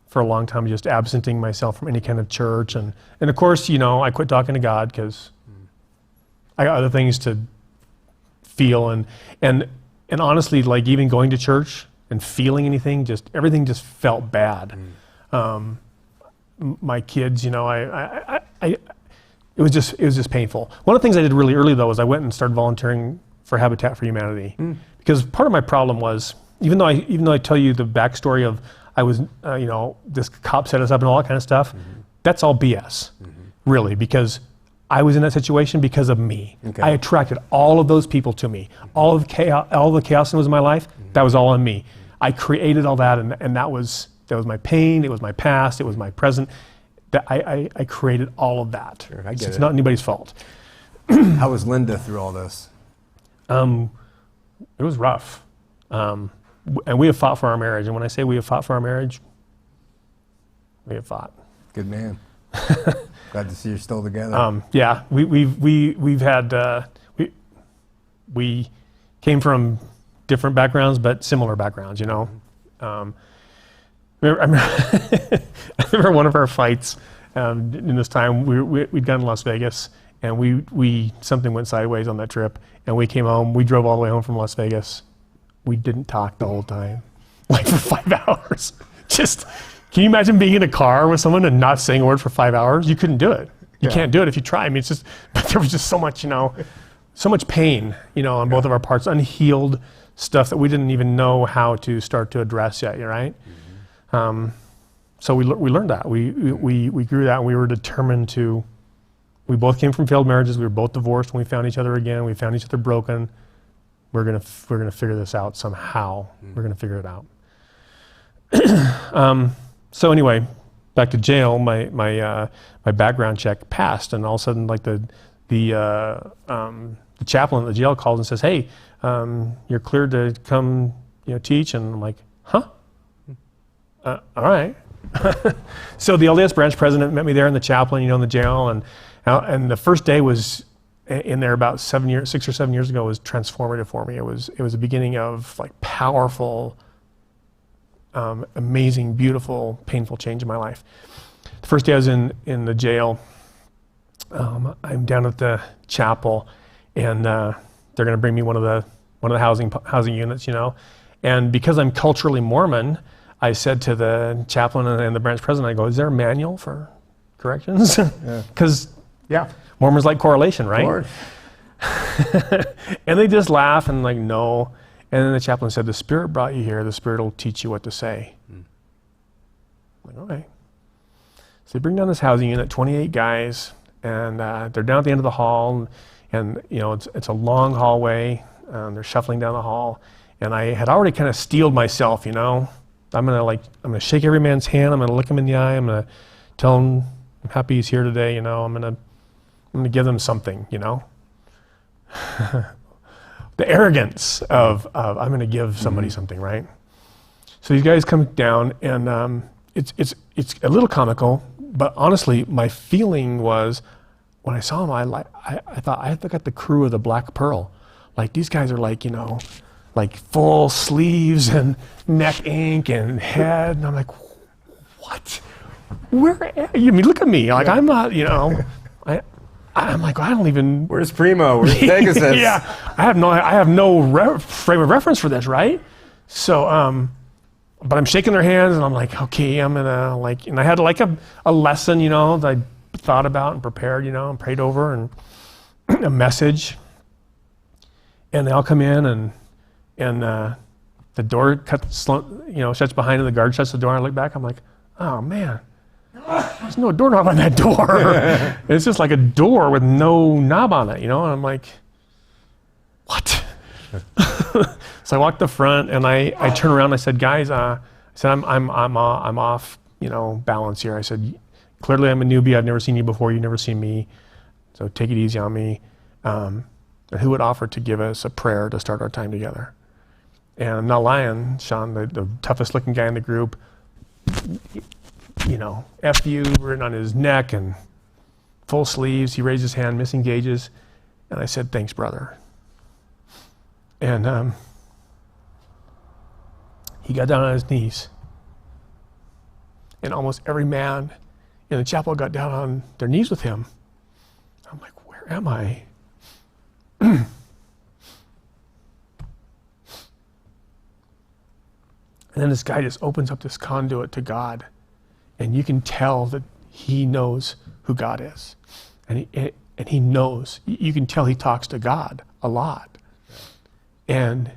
for a long time just absenting myself from any kind of church and of course I quit talking to God because I got other things to feel and honestly, like even going to church and feeling anything, everything just felt bad. My kids, it was just painful. One of the things I did really early though was I went and started volunteering for Habitat for Humanity because part of my problem was even though I tell you the backstory of I was this cop set us up and all that kind of stuff, that's all BS, really, because I was in that situation because of me. Okay. I attracted all of those people to me. All the chaos that was in my life, that was all on me. I created all that, and that was my pain. It was my past. It was my present. That I created all of that. Sure, I get it's it. not anybody's fault. How was Linda through all this? It was rough, and we have fought for our marriage. And when I say we have fought for our marriage, we have fought. Good man. Glad to see you're still together. Yeah, we've had we came from different backgrounds, but similar backgrounds. I remember one of our fights in this time. We'd gone to Las Vegas, and something went sideways on that trip, and we came home. We drove all the way home from Las Vegas. We didn't talk the whole time, like for 5 hours. Can you imagine being in a car with someone and not saying a word for 5 hours? You couldn't do it. You can't do it if you try. I mean, but there was just so much, so much pain, on both of our parts, unhealed stuff that we didn't even know how to start to address yet, right? So we learned that. We grew that, and we were determined to. We both came from failed marriages. We were both divorced when we found each other again. We found each other broken. We're gonna figure this out somehow. We're gonna figure it out. So anyway, back to jail. My background check passed, and all of a sudden, like the chaplain at the jail calls and says, "Hey, you're cleared to come, teach." And I'm like, "Huh? All right." So the LDS branch president met me there, and the chaplain, in the jail, and the first day was in there about 6 or 7 years ago was transformative for me. It was the beginning of like powerful. Amazing, beautiful, painful change in my life. The first day I was in the jail, I'm down at the chapel, and they're going to bring me one of the housing units, And because I'm culturally Mormon, I said to the chaplain and the branch president, I go, "Is there a manual for corrections?" Because Mormons like correlation, right? Of course. And they just laugh and like, "No." And then the chaplain said, "The Spirit brought you here. The Spirit will teach you what to say." I'm like, okay. So they bring down this housing unit, 28 guys, and they're down at the end of the hall, and it's a long hallway. They're shuffling down the hall, and I had already kind of steeled myself. I'm gonna shake every man's hand. I'm gonna look him in the eye. I'm gonna tell him I'm happy he's here today. I'm gonna give them something. The arrogance of I'm going to give somebody something, right? So these guys come down, and it's a little comical, but honestly, my feeling was when I saw them, I thought I got the crew of the Black Pearl. Like these guys are like like full sleeves and neck ink and head, and I'm like, what? Where? I mean, look at me. Like, I'm not, I'm like, I don't even. Where's Primo? Where's Pegasus? Yeah, I have no frame of reference for this, right? So, but I'm shaking their hands, and I'm like, okay, I'm gonna like, and I had like a lesson, that I thought about and prepared, and prayed over, and a message. And they all come in, and the door shuts behind them. The guard shuts the door. And I look back. I'm like, oh man, there's no doorknob on that door. It's just like a door with no knob on it, And I'm like, what? So I walked the front, and I turned around. And I said, guys, I'm off, balance here. I said, clearly I'm a newbie. I've never seen you before. You've never seen me. So take it easy on me. And who would offer to give us a prayer to start our time together? And I'm not lying, Shawn, the toughest looking guy in the group, F you written on his neck and full sleeves. He raised his hand, missing gauges. And I said, thanks, brother. And he got down on his knees. And almost every man in the chapel got down on their knees with him. I'm like, where am I? And then this guy just opens up this conduit to God, and you can tell that he knows who God is, and he knows. You can tell he talks to God a lot, and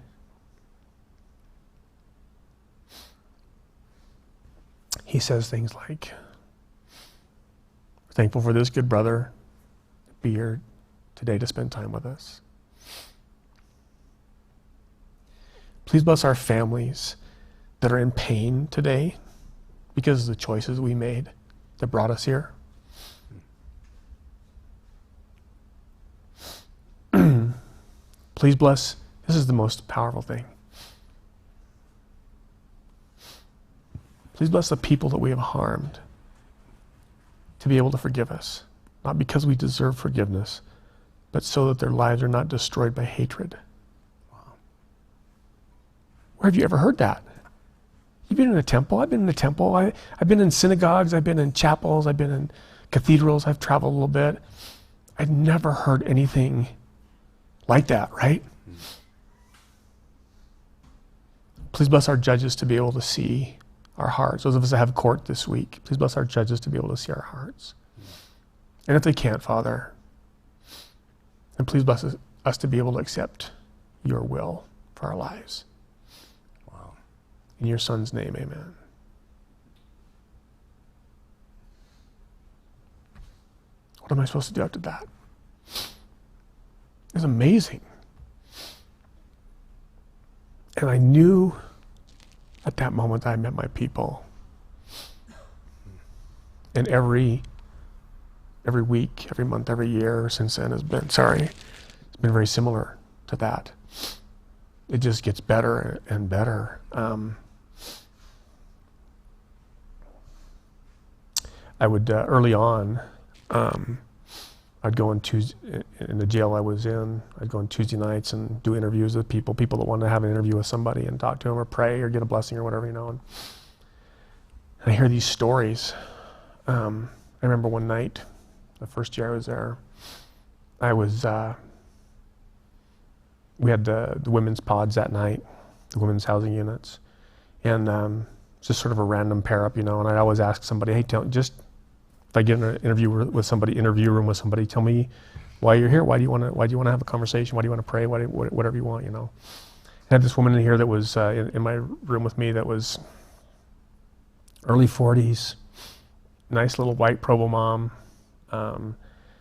he says things like, "We're thankful for this good brother to be here today to spend time with us. Please bless our families that are in pain today because of the choices we made that brought us here. Please bless, this is the most powerful thing. Please bless the people that we have harmed to be able to forgive us, not because we deserve forgiveness, but so that their lives are not destroyed by hatred." Wow. Where have you ever heard that? You've been in a temple? I've been in a temple. I've been in synagogues. I've been in chapels. I've been in cathedrals. I've traveled a little bit. I've never heard anything like that, right? Please bless our judges to be able to see our hearts. Those of us that have court this week, please bless our judges to be able to see our hearts. And if they can't, Father, then please bless us to be able to accept your will for our lives. Wow. In your Son's name, amen. What am I supposed to do after that? It's amazing. And I knew at that moment I met my people. And every week, every month, every year since then it's been very similar to that. It just gets better and better. I would, early on, I'd go on Tuesday, in the jail I was in, I'd go on Tuesday nights and do interviews with people that wanted to have an interview with somebody and talk to them or pray or get a blessing or whatever, And I hear these stories. I remember one night, the first year I was there, we had the women's pods that night, the women's housing units, and just sort of a random pair up, And I'd always ask somebody, hey, if I get in an interview with somebody, interview room with somebody, tell me why you're here. Why do you want to have a conversation? Why do you want to pray? Whatever you want, I had this woman in here that was in my room with me that was early 40s, nice little white Provo mom.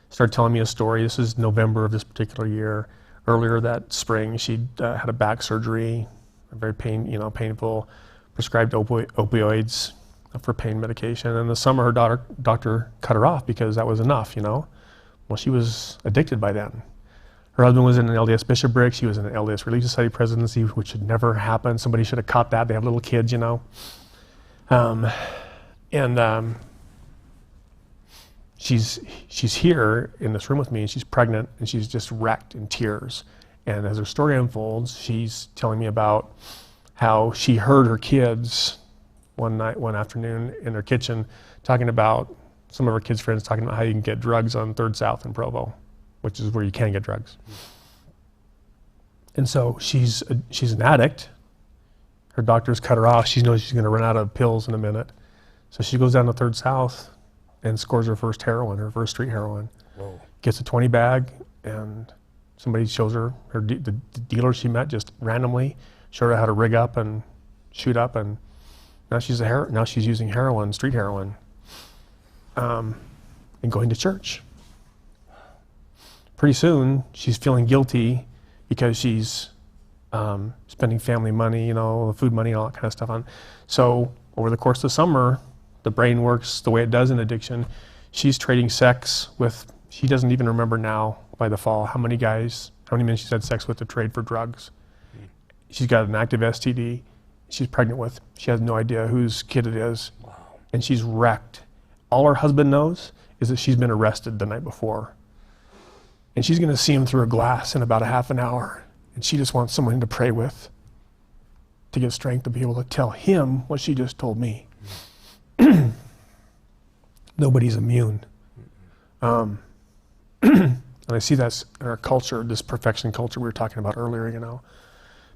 Started telling me a story. This is November of this particular year. Earlier that spring, she'd had a back surgery, very painful, prescribed opioids for pain medication. And in the summer, her doctor cut her off because that was enough, Well, she was addicted by then. Her husband was in an LDS bishopric. She was in an LDS Relief Society presidency, which should never happen. Somebody should have caught that. They have little kids, She's here in this room with me, and she's pregnant, and she's just wrecked in tears. And as her story unfolds, she's telling me about how she heard her kids one afternoon in her kitchen, talking about some of her kids' friends talking about how you can get drugs on 3rd South in Provo, which is where you can get drugs. And so she's an addict. Her doctor's cut her off. She knows she's going to run out of pills in a minute. So she goes down to 3rd South and scores her first heroin, her first street heroin. Whoa. Gets a 20 bag, and somebody shows her, the dealer she met just randomly, showed her how to rig up and shoot up, and now she's using heroin, street heroin, and going to church. Pretty soon, she's feeling guilty because she's spending family money, food money, all that kind of stuff on. So over the course of the summer, the brain works the way it does in addiction. She's trading sex with, she doesn't even remember now by the fall how many men she's had sex with to trade for drugs. She's got an active STD. She's pregnant with. She has no idea whose kid it is. Wow. And she's wrecked. All her husband knows is that she's been arrested the night before. And she's going to see him through a glass in about a half an hour. And she just wants someone to pray with to get strength to be able to tell him what she just told me. Nobody's immune. And I see that's in our culture, this perfection culture we were talking about earlier,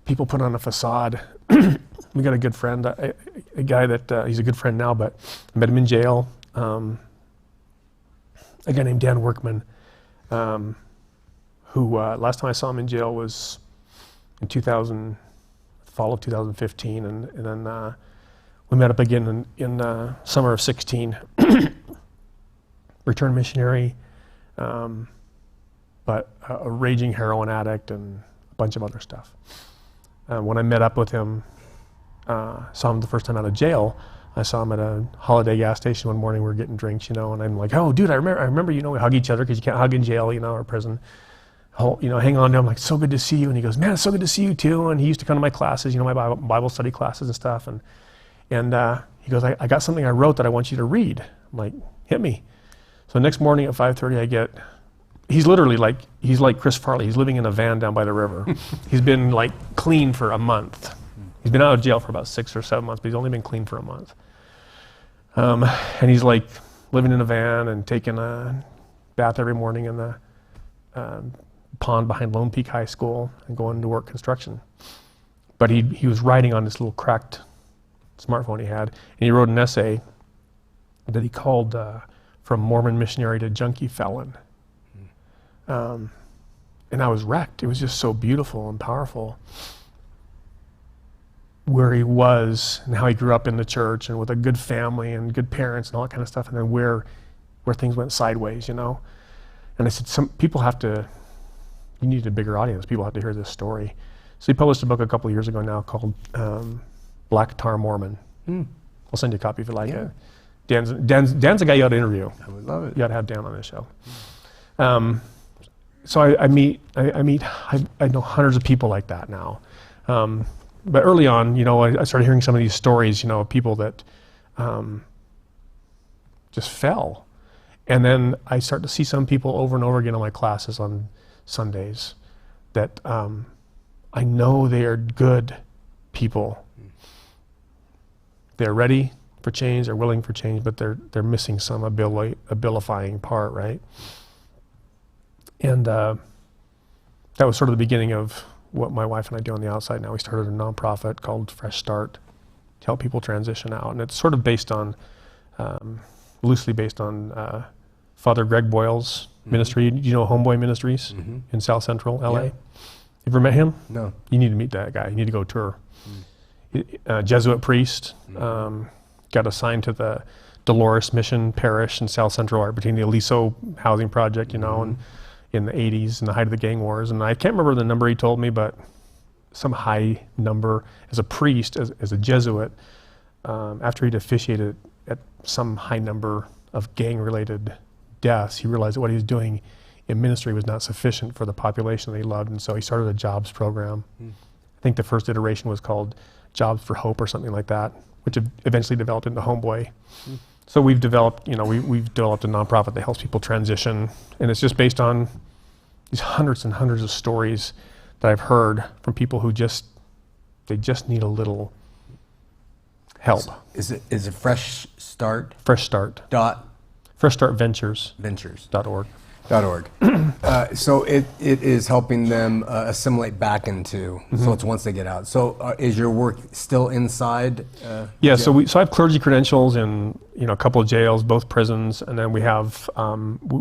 People put on a facade. We got a good friend, a guy that, he's a good friend now, but I met him in jail. A guy named Dan Workman, who last time I saw him in jail was in fall of 2015, and then we met up again in summer of 16. Returned missionary, but a raging heroin addict and a bunch of other stuff. When I met up with him, saw him the first time out of jail, I saw him at a Holiday gas station one morning. We were getting drinks, and I'm like, "Oh, dude, I remember, we hug each other because you can't hug in jail, or prison. Hang on to him, like, so good to see you." And he goes, "Man, it's so good to see you too." And he used to come to my classes, my Bible study classes and stuff. And he goes, I got something I wrote that I want you to read. I'm like, hit me. So next morning at 5:30, he's literally he's like Chris Farley. He's living in a van down by the river. He's been clean for a month. He's been out of jail for about 6 or 7 months, but he's only been clean for a month. And he's living in a van and taking a bath every morning in the pond behind Lone Peak High School and going to work construction. But he was writing on this little cracked smartphone he had, and he wrote an essay that he called From Mormon Missionary to Junkie Felon. And I was wrecked. It was just so beautiful and powerful where he was and how he grew up in the church and with a good family and good parents and all that kind of stuff, and then where things went sideways, And I said, some people you need a bigger audience. People have to hear this story. So he published a book a couple of years ago now called Black Tar Mormon. I'll send you a copy if you like it. Dan's a guy you ought to interview. I would love it. You ought to have Dan on this show. So I know hundreds of people like that now. But early on, I started hearing some of these stories, of people that just fell. And then I start to see some people over and over again in my classes on Sundays that I know they are good people. They're ready for change, they're willing for change, but they're missing some abilifying part, right? And that was sort of the beginning of what my wife and I do on the outside now. We started a nonprofit called Fresh Start to help people transition out. And it's sort of based on, loosely based on Father Greg Boyle's ministry. You know Homeboy Ministries in South Central LA? Yeah. You ever met him? No. You need to meet that guy. You need to go tour. Jesuit priest, got assigned to the Dolores Mission Parish in South Central, right between the Aliso housing project, and in the 80s, in the height of the gang wars. And I can't remember the number he told me, but some high number as a priest, as a Jesuit, after he'd officiated at some high number of gang-related deaths, he realized that what he was doing in ministry was not sufficient for the population that he loved, and so he started a jobs program. I think the first iteration was called Jobs for Hope or something like that, which eventually developed into Homeboy. So we've developed, we've developed a nonprofit that helps people transition, and it's just based on these hundreds and hundreds of stories that I've heard from people who they just need a little help. Is it Fresh Start? Fresh Start. Fresh Start Ventures.org. So it is helping them assimilate back into. So it's once they get out. So is your work still inside? Yeah. So I have clergy credentials in a couple of jails, both prisons, and then we have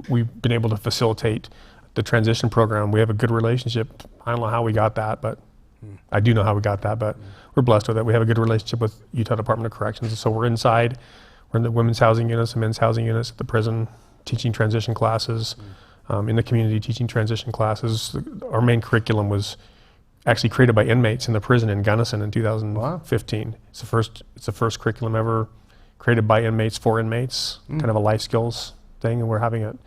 we've been able to facilitate the transition program. We have a good relationship. I don't know how we got that, but I do know how we got that. But we're blessed with it. We have a good relationship with Utah Department of Corrections. So we're inside. We're in the women's housing units and men's housing units at the prison, teaching transition classes. In the community, teaching transition classes. Our main curriculum was actually created by inmates in the prison in Gunnison in 2015. Wow. It's the first curriculum ever created by inmates for inmates, kind of a life skills thing, and we're having it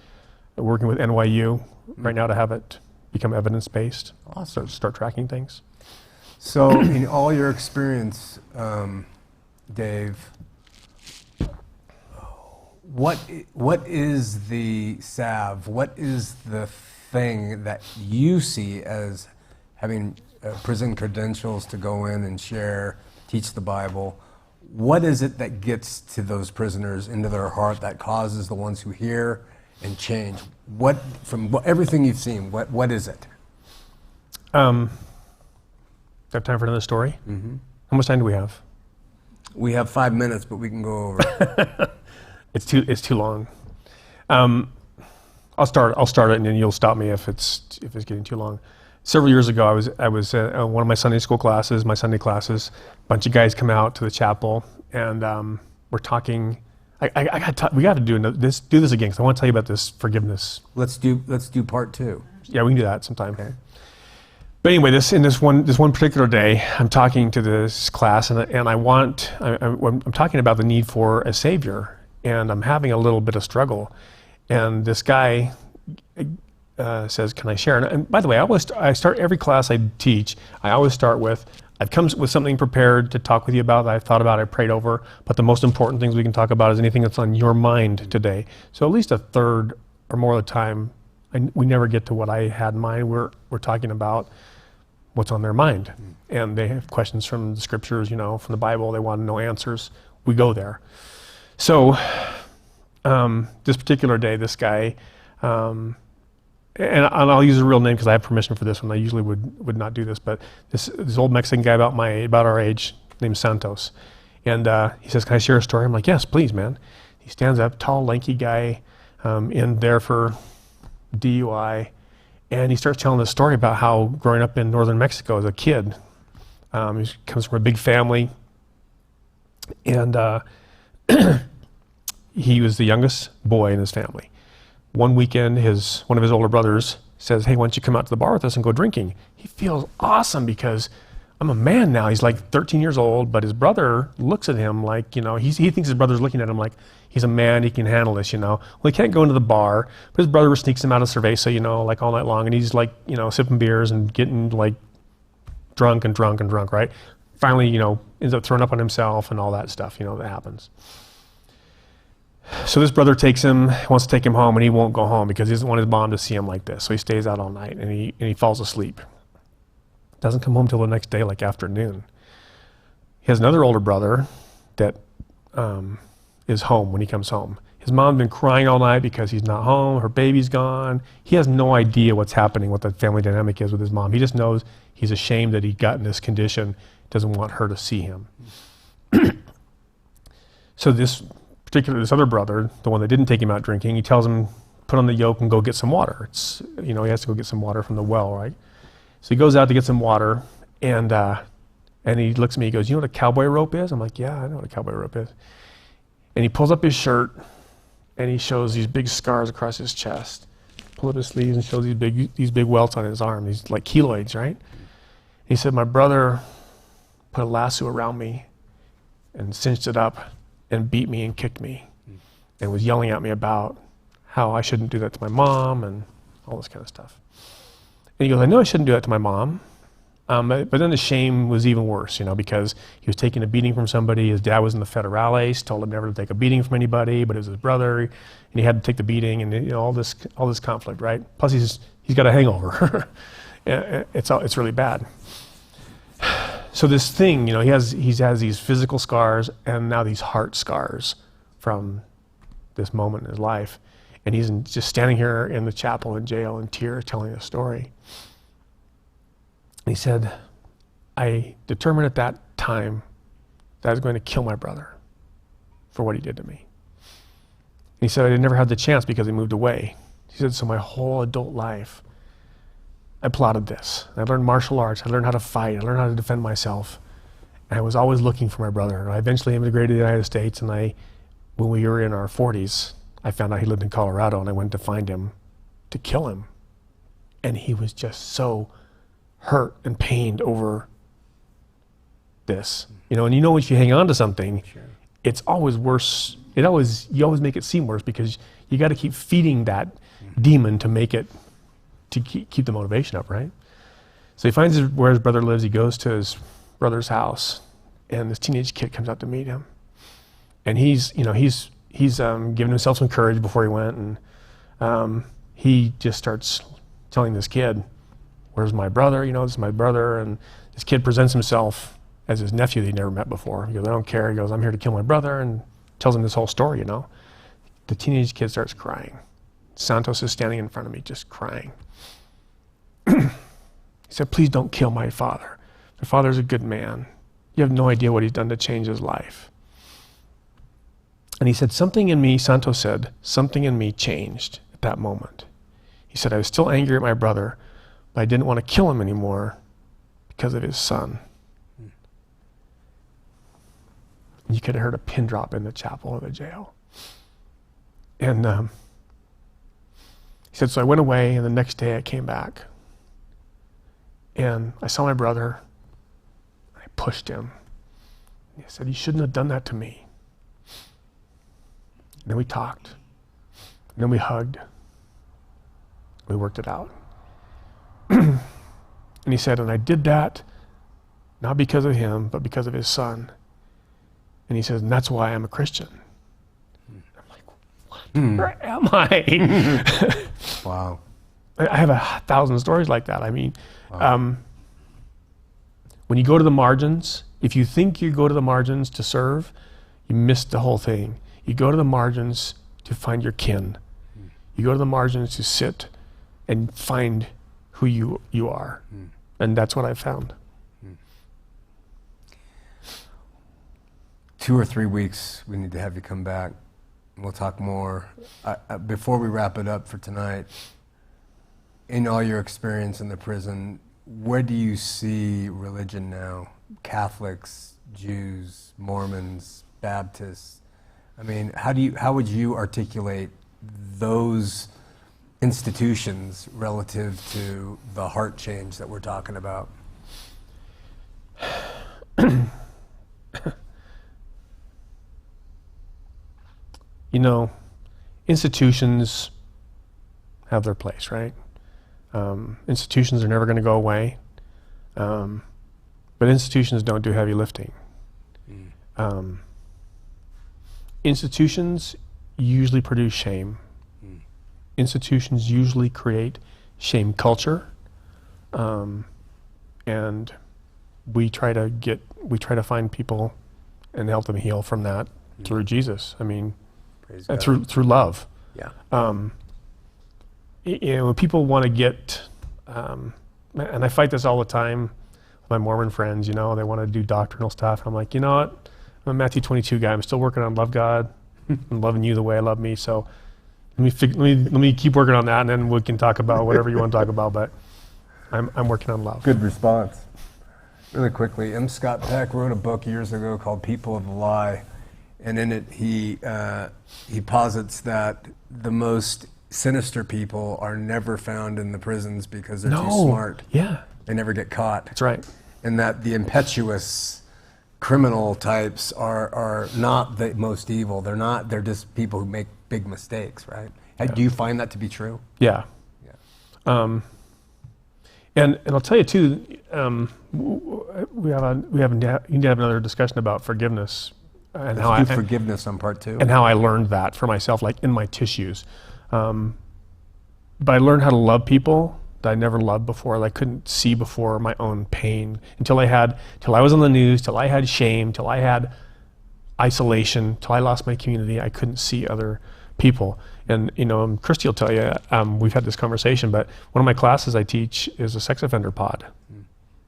working with NYU right now to have it become evidence-based. Awesome. Start tracking things. So in all your experience, Dave, what is the salve? What is the thing that you see as having prison credentials to go in and share, teach the Bible? What is it that gets to those prisoners into their heart that causes the ones who hear and change? Everything you've seen, what is it? Have time for another story? Mm-hmm. How much time do we have? We have 5 minutes, but we can go over. It's too long. I'll start it, and then you'll stop me if it's getting too long. Several years ago, I was one of my Sunday school classes, Sunday classes. A bunch of guys come out to the chapel, and we're talking. We got to do this again, because I want to tell you about this forgiveness. Let's do part 2. Yeah, we can do that sometime. Okay. But anyway, this one particular day, I'm talking to this class, and I'm talking about the need for a Savior. And I'm having a little bit of struggle, and this guy says, "Can I share?" And by the way, I start every class I teach. I always start with, "I've come with something prepared to talk with you about that I've thought about, I prayed over. But the most important things we can talk about is anything that's on your mind today." So at least a third or more of the time, we never get to what I had in mind. We're talking about what's on their mind, and they have questions from the scriptures, from the Bible. They want to know answers. We go there. So this particular day, this guy, and I'll use a real name because I have permission for this one. I usually would not do this, but this old Mexican guy about our age named Santos, and he says, "Can I share a story?" I'm like, "Yes, please, man." He stands up, tall, lanky guy, in there for DUI, and he starts telling this story about how growing up in northern Mexico as a kid, he comes from a big family, and he was the youngest boy in his family. One weekend, one of his older brothers says, "Hey, why don't you come out to the bar with us and go drinking?" He feels awesome because I'm a man now. He's like 13 years old, but his brother looks at him like, he thinks his brother's looking at him like he's a man, he can handle this, Well, he can't go into the bar, but his brother sneaks him out of cerveza, like all night long, and he's like, sipping beers and getting like drunk, right? Finally, ends up throwing up on himself and all that stuff, that happens. So this brother wants to take him home, and he won't go home because he doesn't want his mom to see him like this. So he stays out all night, and he falls asleep. Doesn't come home till the next day, like afternoon. He has another older brother that is home when he comes home. His mom's been crying all night because he's not home. Her baby's gone. He has no idea what's happening, what the family dynamic is with his mom. He just knows he's ashamed that he got in this condition, doesn't want her to see him. So this other brother, the one that didn't take him out drinking, he tells him, put on the yoke and go get some water. He has to go get some water from the well, right? So he goes out to get some water, and he looks at me, he goes, "You know what a cowboy rope is?" I'm like, "Yeah, I know what a cowboy rope is." And he pulls up his shirt, and he shows these big scars across his chest. Pull up his sleeves and shows these big welts on his arm, these like keloids, right? He said, "My brother put a lasso around me and cinched it up and beat me and kicked me and was yelling at me about how I shouldn't do that to my mom and all this kind of stuff." And he goes, "I know I shouldn't do that to my mom." But then the shame was even worse, because he was taking a beating from somebody. His dad was in the federales, told him never to take a beating from anybody, but it was his brother, and he had to take the beating, and all this conflict, right? Plus he's got a hangover. It's really bad. So this thing, he has these physical scars and now these heart scars from this moment in his life. And he's just standing here in the chapel in jail in tears telling a story. And he said, I determined at that time that I was going to kill my brother for what he did to me. And he said, I never had the chance because he moved away. He said, so my whole adult life, I plotted this. I learned martial arts. I learned how to fight. I learned how to defend myself. And I was always looking for my brother. And I eventually immigrated to the United States. And when we were in our 40s, I found out he lived in Colorado. And I went to find him to kill him. And he was just so hurt and pained over this. And when you hang on to something, sure, it's always worse. You always make it seem worse because you got to keep feeding that demon to make it, to keep the motivation up, right? So he finds where his brother lives. He goes to his brother's house, and this teenage kid comes out to meet him. And he's giving himself some courage before he went, and he just starts telling this kid, "Where's my brother? This is my brother." And this kid presents himself as his nephew that he'd never met before. He goes, "I don't care." He goes, "I'm here to kill my brother," and tells him this whole story. The teenage kid starts crying. Santos is standing in front of me, just crying. He said, "Please don't kill my father. My father's a good man. You have no idea what he's done to change his life." And he said, Santos said, something in me changed at that moment. He said, I was still angry at my brother, but I didn't want to kill him anymore because of his son. You could have heard a pin drop in the chapel of the jail. And he said, so I went away, and the next day I came back. And I saw my brother. I pushed him. He said, "You shouldn't have done that to me." And then we talked. And then we hugged. We worked it out. And he said, and I did that not because of him, but because of his son. And he says, and that's why I'm a Christian. I'm like, what? Where am I? Wow. I have 1,000 stories like that. I mean, wow. When you go to the margins, if you think you go to the margins to serve, you miss the whole thing. You go to the margins to find your kin. You go to the margins to sit and find who you are. And that's what I found. 2 or 3 weeks, we need to have you come back. We'll talk more. Before we wrap it up for tonight, in all your experience in the prison, where do you see religion now? Catholics, Jews, Mormons, Baptists. I mean, how would you articulate those institutions relative to the heart change that we're talking about? Institutions have their place, right? Institutions are never going to go away, but institutions don't do heavy lifting. Institutions usually produce shame. Institutions usually create shame culture, and we try to find people and help them heal from that through Jesus. I mean, through love. Yeah. When people want to get, and I fight this all the time with my Mormon friends, they want to do doctrinal stuff. I'm like, you know what? I'm a Matthew 22 guy. I'm still working on love God and loving you the way I love me. So let me keep working on that, and then we can talk about whatever you want to talk about. But I'm working on love. Good response. Really quickly, M. Scott Peck wrote a book years ago called People of the Lie, and in it he posits that the most sinister people are never found in the prisons because they're too smart. Yeah. They never get caught. That's right. And that the impetuous criminal types are not the most evil. They're just people who make big mistakes, right? Yeah. Do you find that to be true? Yeah. And I'll tell you too, we need to have another discussion about forgiveness and how forgiveness on part 2. And how I learned that for myself, like in my tissues. But I learned how to love people that I never loved before, that I couldn't see before, my own pain, till I was on the news, till I had shame, till I had isolation, till I lost my community. I couldn't see other people. And Christy will tell you, we've had this conversation, but one of my classes I teach is a sex offender pod.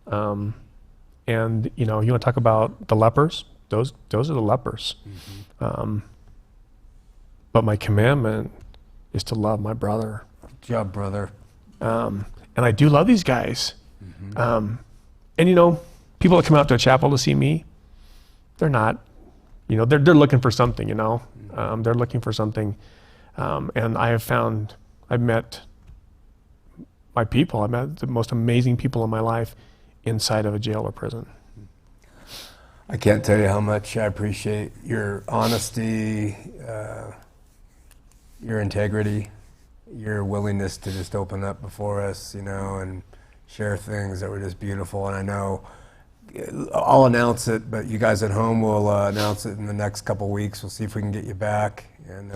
And you want to talk about the lepers? Those are the lepers. But my commandment is to love my brother. Good job, brother. And I do love these guys. And people that come out to a chapel to see me, they're not, they're looking for something, they're looking for something. And I've met my people. I've met the most amazing people in my life inside of a jail or prison. I can't tell you how much I appreciate your honesty, your integrity, your willingness to just open up before us, and share things that were just beautiful. And I know I'll announce it, but you guys at home will announce it in the next couple weeks. We'll see if we can get you back, and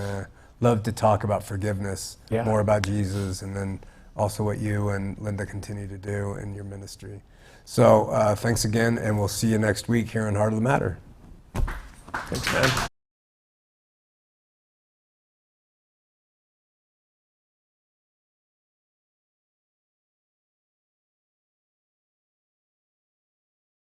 love to talk about forgiveness, more about Jesus, and then also what you and Linda continue to do in your ministry. So thanks again, and we'll see you next week here on Heart of the Matter. Thanks, man.